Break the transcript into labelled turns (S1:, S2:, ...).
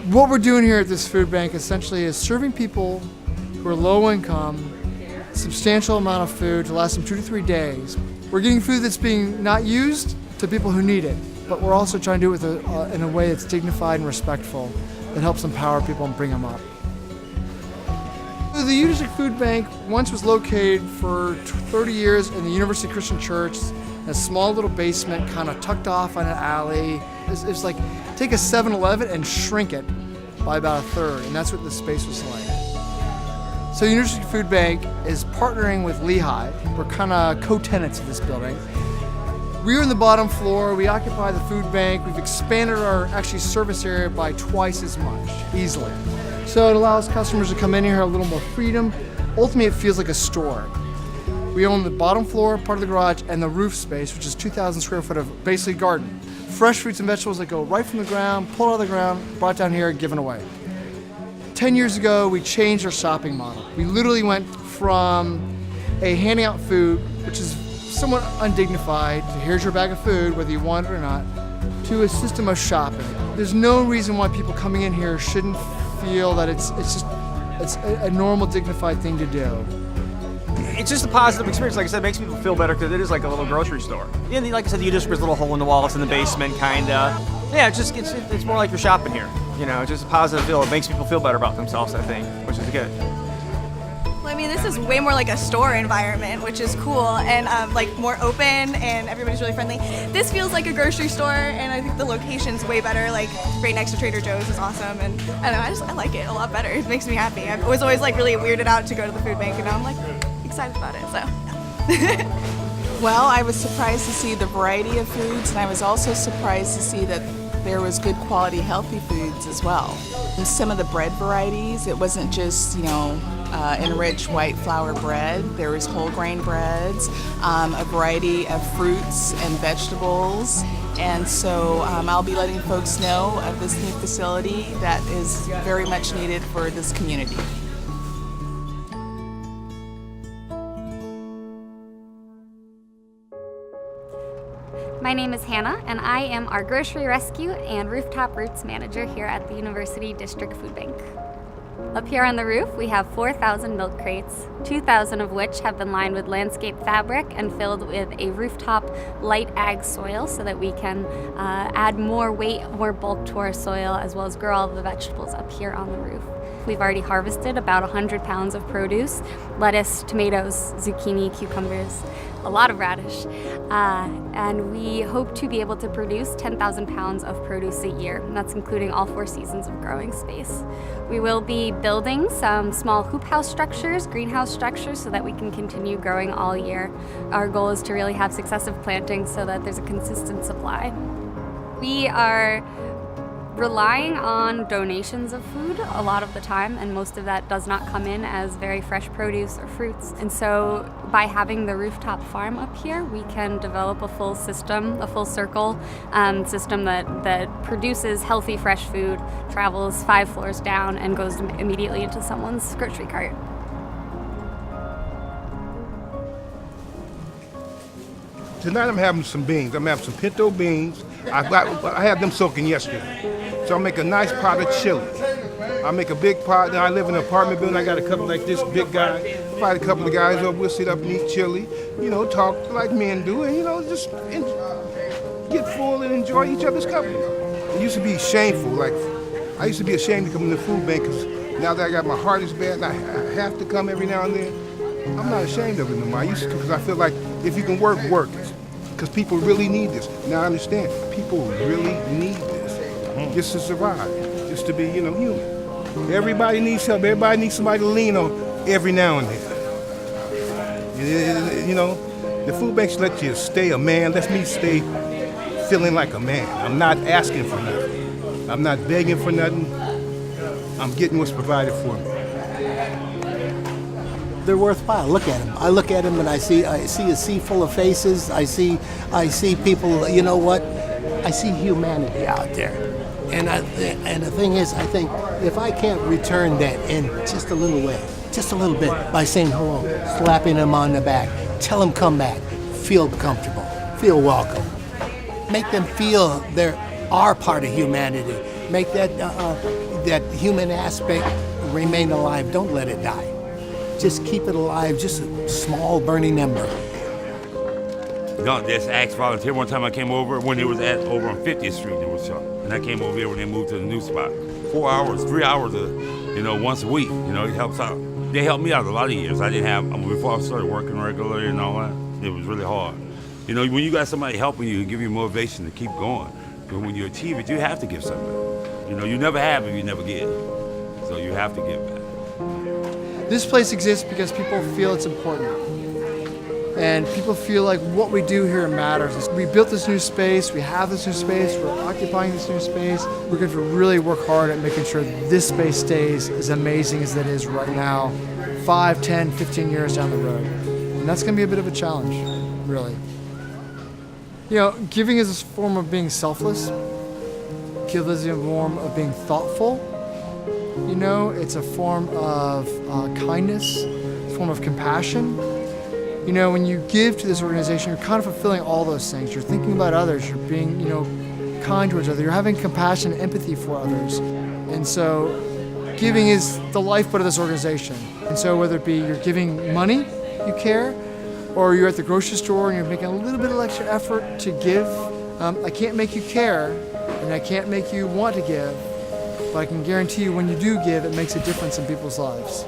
S1: What we're doing here at this food bank essentially is serving people who are low income a substantial amount of food to last them 2 to 3 days. We're getting food that's being not used to people who need it, but we're also trying to do it in a way that's dignified and respectful that helps empower people and bring them up. The Unity Food Bank once was located for 30 years in the University Christian Church, in a small little basement kind of tucked off on an alley. It's like take a 7-Eleven and shrink it by about a third, and that's what the space was like. So University Food Bank is partnering with Lehigh. We're kind of co-tenants of this building. We're in the bottom floor. We occupy the food bank. We've expanded our service area by twice as much, easily. So it allows customers to come in here, have a little more freedom. Ultimately, it feels like a store. We own the bottom floor, part of the garage, and the roof space, which is 2,000 square foot of basically garden. Fresh fruits and vegetables that go right from the ground, pulled out of the ground, brought down here, and given away. 10 years ago, we changed our shopping model. We literally went from a handing out food, which is somewhat undignified, to here's your bag of food, whether you want it or not, to a system of shopping. There's no reason why people coming in here shouldn't feel that it's a normal, dignified thing to do.
S2: It's just a positive experience. Like I said, it makes people feel better because it is like a little grocery store. Yeah, like I said, you just there's a little hole in the wall. It's in the basement, kinda. Yeah, it's more like you're shopping here. You know, it's just a positive feel. It makes people feel better about themselves, I think, which is good.
S3: Well, I mean, this is way more like a store environment, which is cool, and like more open, and everybody's really friendly. This feels like a grocery store, and I think the location's way better. Like right next to Trader Joe's is awesome, and I don't know, I like it a lot better. It makes me happy. I was always like really weirded out to go to the food bank, and now I'm like excited about it. So.
S4: Well, I was surprised to see the variety of foods, and I was also surprised to see that there was good quality, healthy foods as well. And some of the bread varieties, it wasn't just, enriched white flour bread. There was whole grain breads, a variety of fruits and vegetables. And so I'll be letting folks know of this new facility that is very much needed for this community.
S5: My name is Hannah, and I am our Grocery Rescue and Rooftop Roots Manager here at the University District Food Bank. Up here on the roof, we have 4,000 milk crates, 2,000 of which have been lined with landscape fabric and filled with a rooftop light ag soil so that we can add more weight, more bulk to our soil, as well as grow all of the vegetables up here on the roof. We've already harvested about 100 pounds of produce, lettuce, tomatoes, zucchini, cucumbers, a lot of radish, and we hope to be able to produce 10,000 pounds of produce a year, and that's including all 4 seasons of growing space. We will be building some small hoop house structures, greenhouse structures, so that we can continue growing all year. Our goal is to really have successive plantings so that there's a consistent supply. We are relying on donations of food a lot of the time, and most of that does not come in as very fresh produce or fruits. And so by having the rooftop farm up here, we can develop a full system, a full circle system that produces healthy fresh food, travels 5 floors down, and goes immediately into someone's grocery cart.
S6: Tonight I'm having some beans. I'm having some pinto beans. I had them soaking yesterday. So I'll make a nice pot of chili. I'll make a big pot. Now I live in an apartment building. I got a couple like this big guy. Invite a couple of guys over. We'll sit up and eat chili. Talk like men do, and just get full and enjoy each other's company. It used to be shameful. I used to be ashamed to come to the food bank because now that I got my heart is bad and I have to come every now and then, I'm not ashamed of it no more. I used to because I feel like if you can work it. Because people really need this. Now I understand. People really need this. Just to survive. Just to be, human. Everybody needs help. Everybody needs somebody to lean on every now and then. The food bank should let you stay a man. Let me stay feeling like a man. I'm not asking for nothing. I'm not begging for nothing. I'm getting what's provided for me.
S7: They're worthwhile. Look at them. I look at them and I see a sea full of faces. I see people. You know what? I see humanity out there. And the thing is, I think if I can't return that in just a little way, just a little bit, by saying hello, slapping them on the back, tell them come back, feel comfortable, feel welcome, make them feel they're our part of humanity. Make that human aspect remain alive. Don't let it die. Just keep it alive, just a small burning ember.
S8: No, just asked volunteer. One time I came over when it was over on 50th Street in Wichita. And I came over here when they moved to the new spot. 4 hours, 3 hours, once a week. It helps out. They helped me out a lot of years. I didn't have, before I started working regularly and all that, it was really hard. When you got somebody helping you and give you motivation to keep going, but when you achieve it, you have to give something. You never have if you never give. So you have to give back.
S1: This place exists because people feel it's important. And people feel like what we do here matters. We built this new space, we have this new space, we're occupying this new space. We're going to really work hard at making sure that this space stays as amazing as it is right now, 5, 10, 15 years down the road. And that's going to be a bit of a challenge, really. Giving is a form of being selfless. Giving is a form of being thoughtful. It's a form of kindness, a form of compassion. When you give to this organization, you're kind of fulfilling all those things. You're thinking about others. You're being, kind towards others. You're having compassion and empathy for others. And so giving is the lifeblood of this organization. And so whether it be you're giving money, you care, or you're at the grocery store and you're making a little bit of extra effort to give, I can't make you care, and I can't make you want to give, but I can guarantee you when you do give, it makes a difference in people's lives.